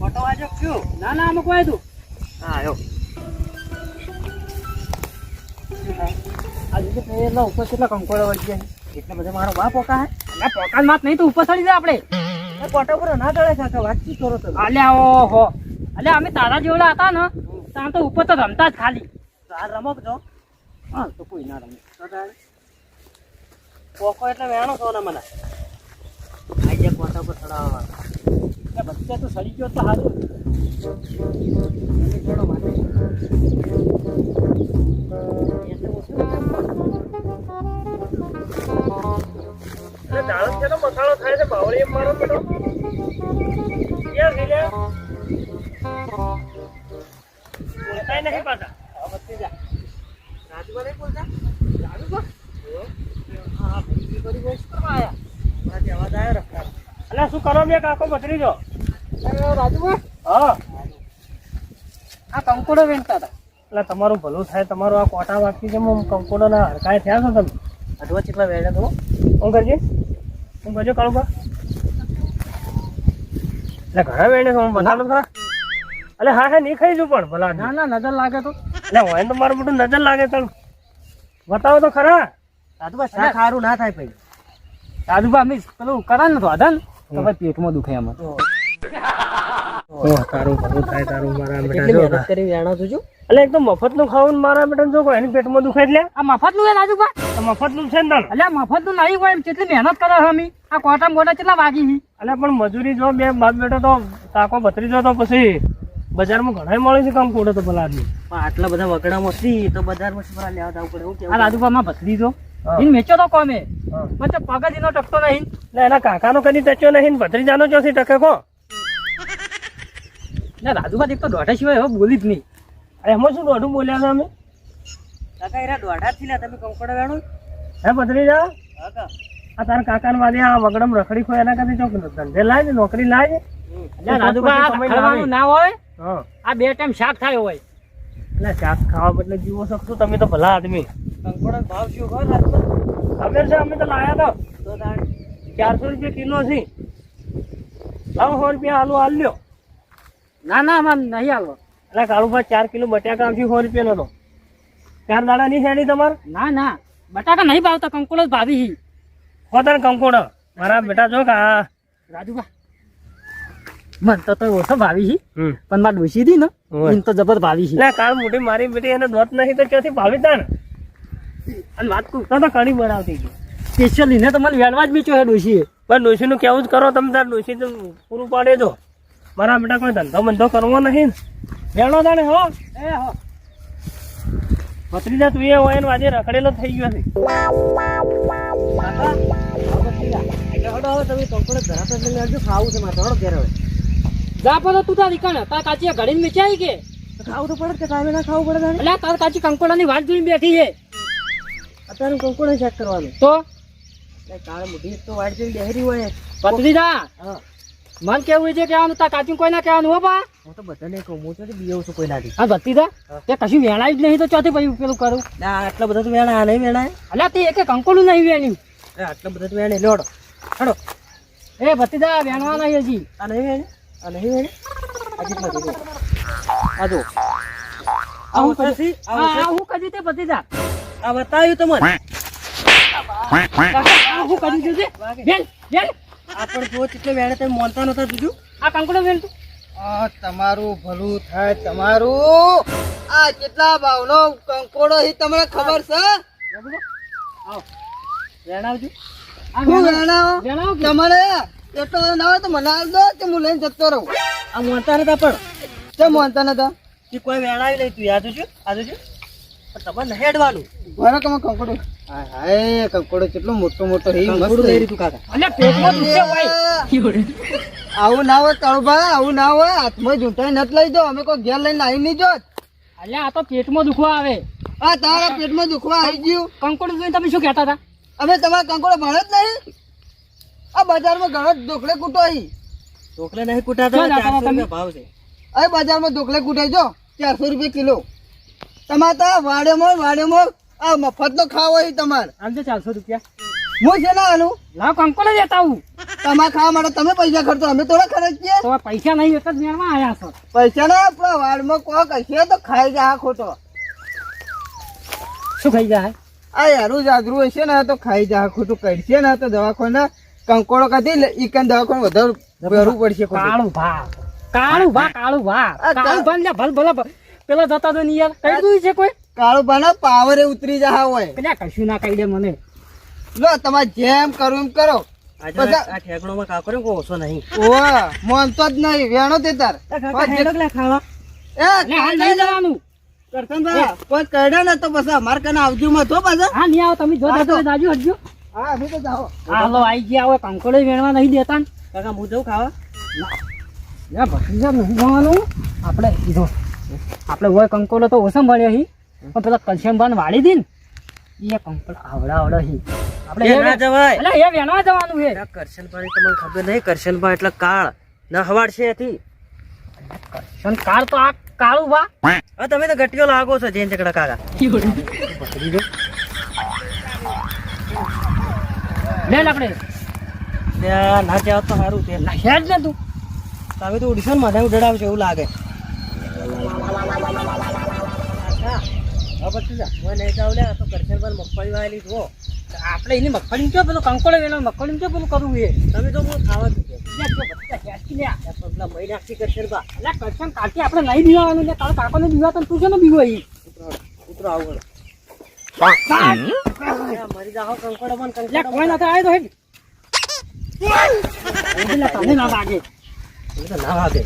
મોટો વાજો શું? ના ના અમે કોઈ તું હા આવ્યો. આજે તો પેલા ઉપર કેટલા કંકોડો વળી ગયા એટલે બધે મારો બાપ ઓકા હે. એટલે પોકાન માત નહીં તો ઉપર ચડી જાય આપણે એ કોટા પર ના ચડે કાકા, વાતચીત કરો તમે. અલ્યા ઓહો અલ્યા અમે તારા જેવડા હતા ને ત્યાં તો ઉપર તો રમતા જ ખાલી. આ રમો છો? હા તો કોઈ ના રમે. પોકો એટલે વેણો છો ને મને. આઈ જાય કોટા પર ચડાવવા. એટલે બચ્ચા તો સડી ગયો તો સારું. થોડો માટે દાળ છે તો મસાલો થાય છે બાવળી મારો પેલો. ક્યાં છે લે? બોલતાય નહીં પાછા. હા બત્તી જા. રાજુબા નહીં બોલતા? રાજુબા? હા ભૂલી કરી બોલ કરવા આયા. આજે અવાજ આવ્યો રખા. અલ્યા શું કરો બે કાકો બતરી જો? રાજુભાઈ હા. આ કંકોડો વેણતા હતા. એટલે તમારું ભલું થાય, તમારું આ કોટા વાગતી છે કંકોડોના હડકાય થયા છો તમે. અડવા કેટલા વેડે તો હું કરજે હું કરજો કાળુબા. એટલે ઘણા વેડે છો હું બતાડું ખરા. એટલે હા હા નહીં ખાઈ છું પણ ભલા. ના ના નજર લાગે તો એટલે હોય તો મારું બધું નજર લાગે તો બતાવો તો ખરા. રાજુભા શાક સારું ના થાય પછી. રાજુભા અમે પેલું કરા ને તો અધન તો ભાઈ પેટમાં દુખે એમાં. તારું ભલું થાય તારું મારા એટલી મહેનત કરી વેણો તું છું. એટલે એક તો મફત નું ખાવું મારા બેટા જો કોઈ એની પેટમાં દુખે એટલે આ મફત નું રાજુભા મફત નું છે ને તણ. અલ્યા મફત નું નહીં હોય એમ કેટલી મહેનત કરો અમે આ કોટામાં ગોટા કેટલા વાગી છે. એટલે પણ મજૂરી જો બે બાપ બેટો તો કાકો બતરી જો તો પછી બજારમાં ઘણા મળે છે કામ કોડે તો ભલા આદમી. આટલા બધા વગડામાં હતી તો બજારમાં લેવા જવું પડે. આ રાજુભા માં ભત્રી જો એને મેચો તો કોમે પણ તો પગ જ એનો ટકતો નહીં. એટલે એના કાકાનો કદી ટચ્યો નહીં, ભત્રીજાનો ચોથી ટકે કો. ના રાજુભા એક તો દોઢા સિવાય હવે બોલી જ નહીં. અરે એમાં શું દોઢું બોલ્યા હતા અમે? કાકા એરા દોઢા થી તમે કંકોડા વેણો હે ભત્રીજા? આ તારા કાકાને વાદે આ વગડમ રખડી ખોય એના કરતી ચોક ધંધે લાય ને નોકરી લાય. રાજુભા ના હોય હા આ બે ટાઈમ શાક થાય હોય. એટલે શાક ખાવા બદલે જીવો શકશું તમે તો ભલા આદમી. કંકોડા ભાવ શું ખબર ખબર છે અમે તો લાયા તો 400 રૂપિયા કિલો છે. લાવો 100 રૂપિયા આલુ હાલ લ્યો. ના ના આમાં નહીં હાલવો. એટલે કાળુભાઈ 4 કિલો બટાકા આવશે 100 રૂપિયા નો તો 4 દાડા ની શેડી તમારે. ના ના બટાકા નહીં ભાવતા કંકોડો જ ભાવી. પોતાને કંકોડો મારા બેટા જો કે આ રાજુભા મન તો ઓછો ભાવી છે પણ પણ મારે ડોસી હતી ને એને તો જબર ભાવી છે. એટલે કાળ મોટી મારી બેટી એને દોત નહીં તો ક્યાંથી ભાવી તા ને. અને વાત કહું તો કણી બનાવતી ગઈ સ્પેશિયલ એને તો મને વેણવા જ મીચો છે ડોસીએ. પણ ડોશીનું કેવું જ કરો તમે તાર ડોશી તો પૂરું પાડે જો. મારા બેટા કોઈ ધંધો બંધો કરવો નહીં ને વેણો તાણે હો. એ હો ભત્રીજા તું એ હોય ને આજે રખડેલો થઈ ગયો છે. તમે કંકોડો ધરાતો જ લેજો ખાવું છે મારે થોડો ઘેર હવે જા પડો તું તારી કણ તાર કાચી ઘડીને મીચાઈ કે ખાવું તો પડે કે તારે ના ખાવું પડે તારે. એટલે તાર કાચી કંકોડાની વાત જોઈને બેઠી છે અત્યારે કંકોડો ચેક કરવાનું તો કાળ મોટી તો વાટ જોઈને બેહરી હોય. ભત્રીજા હા મન કેવું છે કહેવાનું તાર કાચી કોઈ ના કહેવાનું હો બા. હું તો બધાને કહું હું તો બીજાવ છું કોઈ નાથી. હા ભત્રીજા તે કશું વેણાય જ નહીં તો ચોથી પછી પેલું કરું. ના આટલા બધા તો વેણા આ નહીં વેણાય. અલ્યા તે એક કંકોડું નહીં વેણ્યું. આટલા બધા તો વેણે લોડો હડો એ ભત્રીજા વેણવા નહીં હજી. આ નહીં વેણે આ નહીં વેણે આ કેટલા દીધો આ જો હું કદી તે ભત્રીજા આ બતાવ્યું તમને. હું કરી દીધું બેન બેન આ પણ જો કેટલે વેણે તમે મોનતા નતા જોજો. આ કંકોડો વેણ તું તમારું ભલું થાય તમારું. આ કેટલા ભાવનો કંકોડો છે તમને ખબર છે? વેણાવજો હું વેણાવો વેણાવ કે તમારે એટલો બધો ના હોય તો મને આલ દો કે હું લઈને જતો રહું. આ મોનતા નતા પણ કેમ માનતા નતા? એ કોઈ વેણાવી નહીં તું યાદ છું આ જોજો પણ તમારે નહીં હેડવાનું. ભરો કે કંકોડો હાય હાય કંકોડો કેટલો મોટો મોટો છે મસ્ત લઈ છે. તું કાકા. અલ્યા પેટમાં દુખે હોય આવું ના હોય કાળુભાઈ, આવું ના હોય. હાથમાં ઝૂંટાઈ નત લઈ જાઓ. અમે કોઈ ઘેર લઈને આવી નહીં જોત. અલ્યા આ તો પેટમાં દુખવા આવે. આ તારા પેટમાં દુખવા આવી ગયું. કંકોડો જોઈને તમે શું કહેતા હતા? અમે તમારા કંકોડો ભણે જ નહીં. આ બજારમાં ઘણો ઢોકળે કૂટો અહીં. ઢોકળે નહીં કૂટાતા ક્યાં જતા 400 તમે? રૂપિયા ભાવ છે. અહીં બજારમાં ઢોકળે કૂટાઈ જો 400 રૂપિયા કિલો. તમારે તો વાડેમાં આ મફત નો ખાવો હોય તમારે. આમ તો 400 રૂપિયા હું છે ના આનું લાવ કંકોડો લેતા આવું. તમારે ખાવા માટે તમે પૈસા ખર્ચો, અમે થોડા ખર્ચીએ. તો આ પૈસા નહીં એક જ મેળમાં આયા છો. પૈસા ના આપણા વાળમાં કોક હશે તો ખાઈ જા ખોટો. શું ખાઈ જાય? આ યારું જાદરું હશે ને તો ખાઈ જા ખોટું કરશે ને તો દવાખાના કંકોડો કાઢી ઈકન દવાખાનું વધારે ભરવું પડશે ખોટું. કાળું ભા કાળું ભા કાળું ભા આ કાળું ભા લ્યા ભલ ભલા પેલા જતા તો નહીં યાર કઈ દઉં છે કોઈ કાળું પાના પાવરે ઉતરી જા હોય. કદાચ કશું ના કહી દે મને. લો તમારે જેમ કરવું એમ કરો. આજે બધા- આ ઠેકડોમાં કાકરો કોઈ ઓછો નહીં. ઓવા મોનતો જ નહીં વેણો તે તાર. ખાવા એ લે હાલ લઈ જવાનું. કરશનભાઈ કોઈ કહેડે ને તો પછી અમાર કને આવજો માં તો પાછા. હા નહીં આવો તમે જો હા, તો. જાજો હટજો. હા અમે તો જાઓ. હાલો આઈ ગયા હવે કંકોડો વેણવા નહીં દેતા ને. કાકા હું જઉં ખાવા. યા ભત્રીજા નહીં જવાનું આપણે કીધો આપણે હોય કંકોડો તો ઓછા મળ્યો હી પણ પેલા કલશિયમ વાળી દી ને એ કંકોડો આવડા હી આપણે એ ના જવાય. એટલે એ વેણવા જવાનું છે. આ કરશનભાઈ તમને ખબર નહીં, કરશનભાઈ એટલે કાળ ના હવાડ છે એથી. પણ કાળ તો આ કાળું બા હા તમે તો ગટીઓ લાગો છો જેન ચકડા કાકા. લે આપણે ત્યાં ના જાવ તો સારું છે. હેડ ને તું તમે તો ઓડિશન માં ઉડાડશો એવું લાગે. હવે પછી જા હું નહીં જાવ લે તો કરશનભાઈ મગફળી વાયેલી જુઓ. આપણે એની મગફળી જો પેલું કંકોડો વેણો મગફળી જો પેલું કરવું એ તમે તો હું ખાવા દીધો. એટલે મહી નાખી કરશનભાઈ. કરશન કાલથી આપણે નહીં દીવાનું એટલે કાલ કાકોને દીવા તો તું છે ને બીવો અહીં ઉતરો આવું મરી જાઓ કંકોડો પણ એટલે કંકોડો કોઈ નતો આવ્યો તો હેડ એટલે તને ના લાગે એ તો ના વાગે.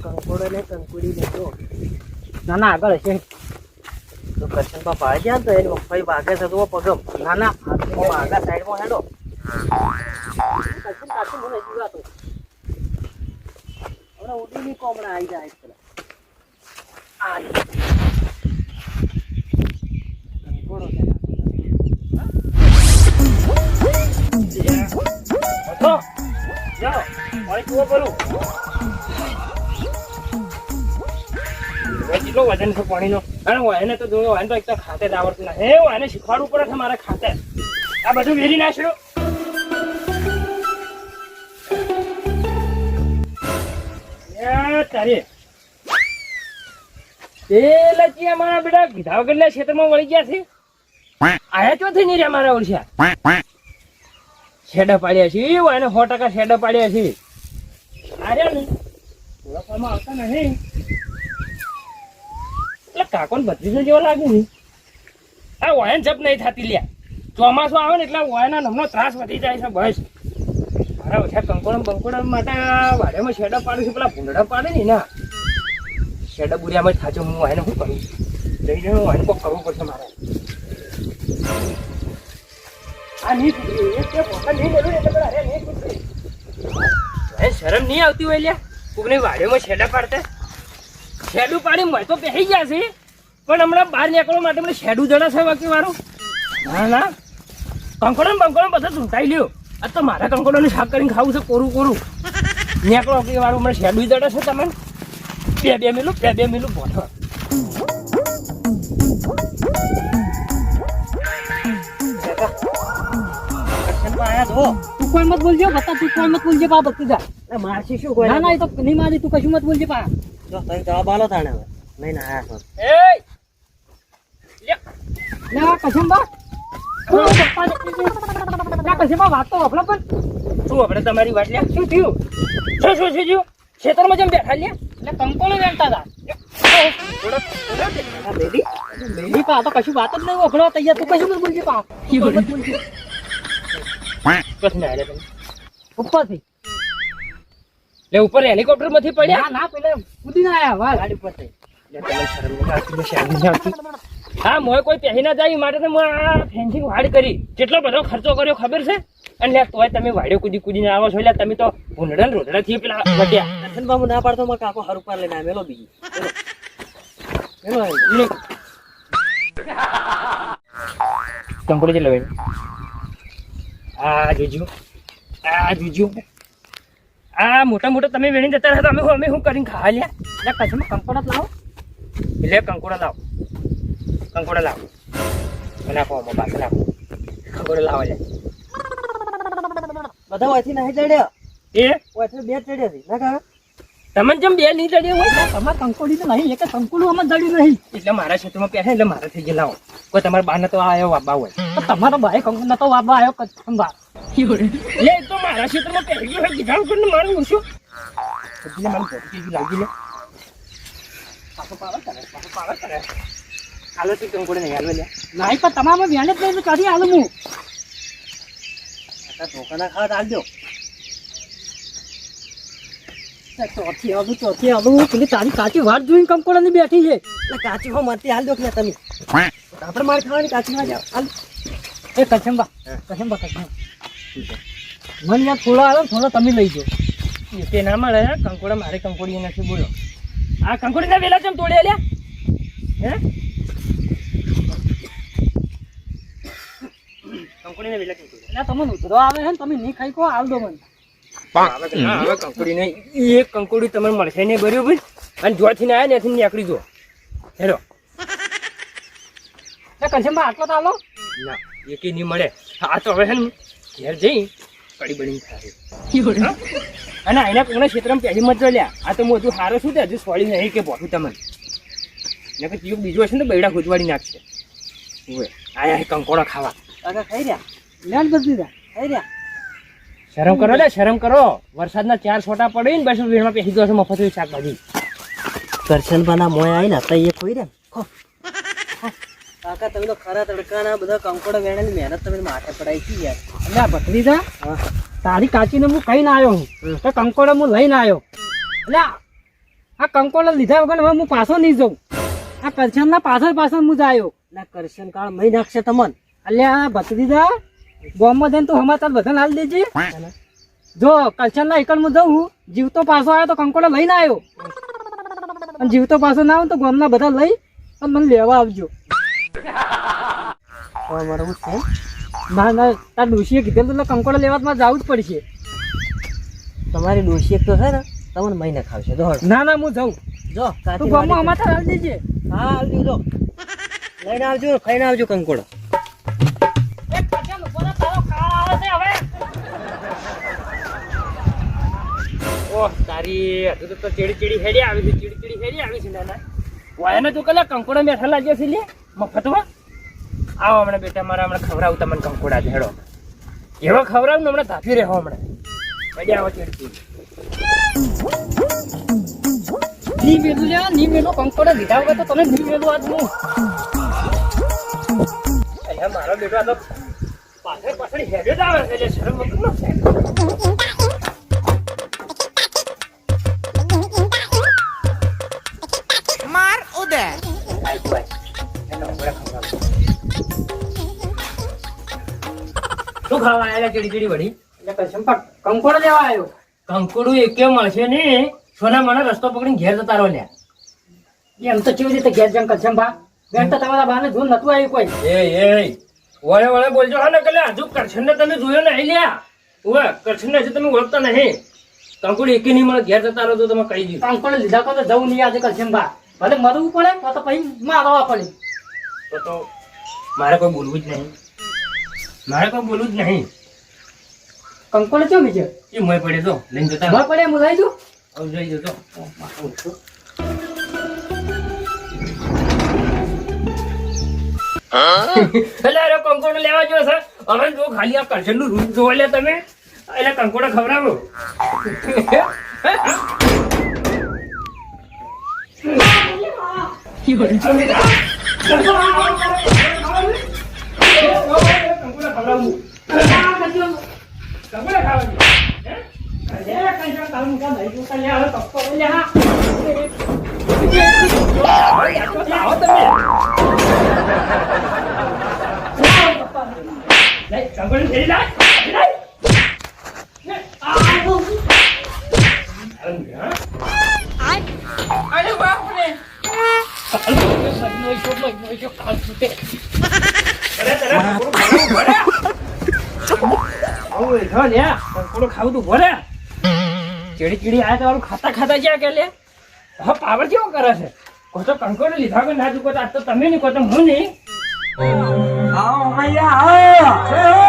કંકોડો ને કંકુડી લેજો ના ના આગળ હશે તો કરશનભાઈ પાડી જાય ને તો એની મગફળી ભાગે છે તો પગમ ના ના આગા સાઈડમાં હેડો. કરશન કાચું મને જીવા તો હવે ઉડીની કોમડા આવી જાય પેલા. કંકોડો છે. જાઓ મારી કુવો કરું કેટલો વજન છે પાણીનો અને એને તો જોયો એને તો એક તો ખાતે જ આવડતું ના હે એને શીખવાડવું પડે છે મારે ખાતે આ બધું વેરી નાખ્યું તારે એ લચી અમારા બેટા કીધા વગર ક્ષેત્રમાં વળી ગયા છે આયા ચોથી નહીં રે મારા ઓળખ્યા શેડા પાડ્યા છે એને 100% શેડા પાડ્યા છે આર્યા ને ઓળખવામાં આવતા નહીં એટલે કાકોને ભત્રીજો જેવો લાગે ને આ વાયન જપ નહીં થતી લ્યા ચોમાસું આવે ને એટલે વાયના નમનો ત્રાસ વધી જાય છે બસ મારા ઓછા કંકોડા માટે વાડેમાં શેડા પાડું છું પેલા ભૂંડડા પાડે ને ના શેડા બુરિયામાં જ થાચો હું વાયને શું કરું જઈને વાયને કોક કરવું પડશે મારે આ નહીં છૂટવી એક તે પોતા નહીં લેવું એટલે પેલા અરે નહીં છૂટવી શરમ નહીં આવતી હોય લ્યા કોકને વાડેમાં શેડા પાડતા શેડું પાડી મેં તો પહેરી ગયા છે પણ હમણાં બહાર નીકળવા માટે મને શેડું જડા છે બાકી મારું ના ના કંકોડો બધા ચૂંટાઈ લ્યો આ તો મારા કંકોડોને શાક કરીને ખાવું છે કોરું નીકળો કે મારું મને શેડું જડે છે તમને બે મિલું બોઠો તું કોઈ મત બોલજો બતા તું કોઈ મત બોલજે પા બતી જા મારથી શું કોઈ ના ના એ તો નહીં મારી તું કશું મત બોલજે પા જો તમે જવાબ આલો તાણે હવે નહીં ના આયા છો. ના કસમબા કસમબા વાત તો વફલા પણ શું આપણે તમારી વાત લ્યા શું થયું શું થયું ખેતરમાં જેમ બેઠા લ્યા એટલે કંકોળો વેણતા હતા બેબી પા તો કશું વાત જ નહીં વફલો તૈયાર તું કશું મત બોલજે પા કશું ના તમે ઉપરથી લે ઉપર હેલિકોપ્ટર માંથી પડ્યા ના પેલે કૂદી ના આયા વાહ ગાડી ઉપર થઈ લે તમને શરમ નહીં આવતી શરમ નહીં આવતી હા મોય કોઈ પહેરી ના જાય માટે તો મેં આ ફેન્સિંગ વાડ કરી કેટલો બધો ખર્ચો કર્યો ખબર છે અને લે તોય તમે વાડ્યો કૂદીને આવો છો એટલે તમે તો ભૂંડડા ને રોડડા થી પેલા વટ્યા કરશનબાબુ ના પાડતો મારા કાકો હારું પાર લઈને આવેલો બીજી મેલો કંકોડો છે લવે આ જોજો આ મોટા તમે વેણી જતા હતા અમે શું કરીને ખા લ્યા એટલે કચ્છમાં કંકોડા લાવો એટલે કંકોડા લાવો નાખો આમાં પાછળ નાખો કંકોડો લાવો લે બધા ઓયથી નહીં ચડ્યા એ ઓયથી બે ચડ્યા છે ના કાકા તમને જેમ બે નહીં ચડ્યો હોય તમારે કંકોડી તો નહીં એક કંકોડું આમાં જડ્યું નહીં એટલે મારા ક્ષેત્રમાં પહેરે એટલે મારે થઈ ગયા લાવો કોઈ તમારા બા તો આવ્યો વાબા હોય તો તમારો ભાઈ કંકોડ નતો વાપવા આવ્યો કંબા લે તો મારા ક્ષેત્રમાં પહેરી ગયો હોય કીધા વગર મારું ઓછું એટલે મને ભોટી જેવી લાગી લે પાછો પાવર કરે હાલો તું કંકોડે નહીં હાલવે લે નહીં પણ તમારે વ્યાને જ લઈને કાઢી આલું હું ધોકાના ખાવા આવજો ચોથી આવું પેલી તારી કાચી વાત જોઈને કંકોડાની બેઠી છે કાચી હો મરતી હાલ દો કે તમે આપણે મારે ખાવાની કાચી માં જાવ હાલ એ કચંબા મને યાર થોડો આવે થોડો તમે લઈ જાઓ તે ના મળે કંકોડા મારે કંકોડી નથી બોલો આ કંકોડી ના વેલા ચમ તોડ્યા લ્યા હે કંકોડી ના વેલા કેમ તોડ્યા એટલે તમને ઉતરો આવે છે ને તમે નહીં ખાઈ કો હાલ દો મને હવે કંકોડી નહીં એક કંકોડી તમને મળશે નહીં બરોબર અને જોરથી ને આવ્યા ત્યાંથી નીકળી જો હેરો એ કચંબા આટલો તો હાલો ના એકે નહીં મળે આ તો હવે છે ને ઘેર જઈ કડી બની ખાશે અને એના કોના ક્ષેત્રમાં પહેલી મત લ્યા આ તો હું હજુ સારો છું તે હજુ સોળી નહીં કે બોઠું તમને ને કે જીવ બીજું હશે ને તો બૈડા ખોજવાડી નાખશે આયા કંકોડા ખાવા કાકા ખાઈ રહ્યા લેટ બધી ખાઈ રહ્યા શરમ કરો લે શરમ કરો વરસાદના 4 છોટા પડે ને બસ વેણમાં પેસી ગયો છે મફત શાકભાજી કરશન પાના મોય આવી ને તો એ ખોઈ રહ્યા કાકા તમે તો ખરા તડકાના બધા કંકોડા વેણની મહેનત તમે માથે પડાઈ છે યાર એટલે આ ભત્રીજા તારી કાચીને હું કહીને આવ્યો હું તો કંકોડા હું લઈને આવ્યો એટલે આ કંકોડા લીધા વગર હવે હું પાછો નહીં જાઉં આ કરશનના પાછળ હું જ આવ્યો ના કરશન કાળ મહી નાખશે તમને એટલે આ ભત્રીજા ગામમાં જઈને તું સમાચાર બધાને હાલ દેજે જો કરશનના એકડ હું જઉં જીવતો પાછો આવ્યો તો કંકોડા લઈને આવ્યો અને જીવતો પાછો ના આવે તો ગામના બધા લઈ અને મને લેવા આવજો અમારે હું છે ના ના તાર ડોશીએ કીધેલું એટલે કંકોડા લેવા મારે જવું જ પડશે તમારી ડોશી એક તો છે ને તમને મહિને ખાવશે દોડ ના ના હું જાઉં જો તું ગામમાં સમાચાર હાલ દેજે હા આવજો જો લઈને આવજો ખાઈને આવજો કંકોડો ઓહ તારી હજુ તો ચીડી હેડી આવી છે ચીડી હેડી આવી છે નાના વાયને તો કલા કંકોડા મેઠા લાગ્યો છે લે મફતમાં આવો હમણાં બેટા મારા હમણાં ખવડાવું તમને કંકોડા છે હેડો એવા ખવડાવું ને હમણાં ધાફી રહ્યો હમણાં મજા આવો ચીડી ની મેલું લ્યા ની મેલું કંકોડા લીધા વગર તો તમે ની મેલું આજ હું અહીંયા મારો બેટો આ તો પાછળ હેડ્યો જ આવે છે એટલે શરમ વગર નો છે શું ખાવા આયેલા ચીડી વળી એટલે કશંપા કંકોડો લેવા આવ્યો કંકોડું એકે મળશે ને સોના મને રસ્તો પકડીને ઘેર જતા રહો લ્યા એમ તો કેવી રીતે ઘેર જમ કશંપા બેન તો તમારા બાને જોન નતું આવ્યું કોઈ એ વળે બોલજો હા ને કલે હજુ કરશનને તમે જોયો ને લ્યા ઓવે કરશનને હજુ તમે ઓળખતા નહીં કંકોડું એકે નહીં મળે ઘેર જતા રહો તો તમે કહી દીધું કંકોડો લીધા તો જવું નહીં આજે કશંપા ભલે મરવું પડે તો પછી મારવા પડે તો મારે કોઈ બોલવું જ નહીં કંકોડો કેમ છે એ મોય પડે તો લઈને જતા મોય પડે હું લઈ દઉં હવે લઈ જતો એટલે અરે કંકોડો લેવા જો સર હવે જો ખાલી આ કરશન નું રૂપ જોવા લે તમે એટલે કંકોડો ખવડાવો ખાવું તું ભરે ચીડી આ તમારું ખાતા જ્યાં કે લે હા પાવર કેવો કરે છે કહો તો કંકોડો લીધા કે ના ચૂકો આજ તો તમે નહીં કહો તો હું નહીં આવો મૈયા આવો